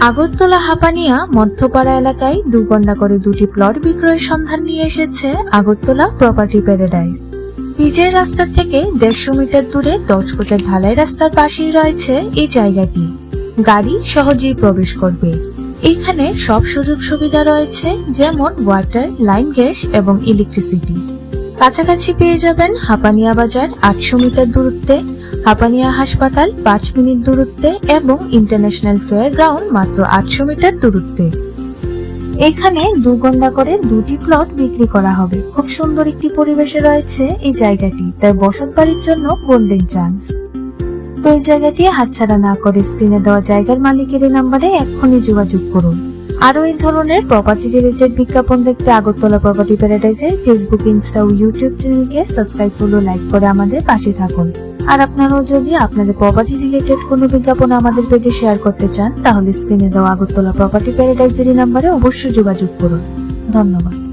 আগরতলা হাপানিয়া মধ্যপাড়া এলাকায় 2 ঘন্টা করে 2টি প্লট বিক্রয়ের সন্ধান নিয়ে এসেছে আগরতলা প্রপার্টি প্যারাডাইস। পিচের রাস্তা থেকে 150 মিটার দূরে 10 ফুটের ঢালাই রাস্তার পাশেই রয়েছে এই জায়গাটি। গাড়ি সহজেই প্রবেশ করবে। এখানে সব সুযোগ সুবিধা রয়েছে, যেমন ওয়াটার, লাইন, গ্যাস এবং ইলেকট্রিসিটি। কাছাকাছি পেয়ে যাবেন হাপানিয়া বাজার 800 মিটার দূরত্বে, হাপানিয়া হাসপাতাল 5 মিনিট দূরত্বে এবং ইন্টারন্যাশনাল ফেয়ার গ্রাউন্ড মাত্র 800 মিটার দূরত্বে। এখানে 2 ঘন্টা করে 2টি প্লট বিক্রি করা হবে। খুব সুন্দর একটি পরিবেশে রয়েছে এই জায়গাটি, তাই বসত বাড়ির জন্য গোল্ডেন চান্স। তো এই জায়গাটি হাতছাড়া না করে স্ক্রিনে দেওয়া জায়গার মালিকের নাম্বারে এক্ষুনি যোগাযোগ করুন। আরো এই ধরনের প্রপার্টি রিলেটেড বিজ্ঞাপন দেখতে আগরতলা প্রপার্টি প্যারাডাইসের ফেসবুক, ইনস্টা ও ইউটিউব চ্যানেলকে সাবস্ক্রাইব, ফলো, লাইক করে আমাদের পাশে থাকুন। আর আপনারাও যদি আপনাদের প্রপার্টি রিলেটেড কোনো বিজ্ঞাপন আমাদের পেজে শেয়ার করতে চান, তাহলে স্ক্রিনে দেওয়া আগরতলা প্রপার্টি প্যারাডাইসের নাম্বারে অবশ্যই যোগাযোগ করুন। ধন্যবাদ।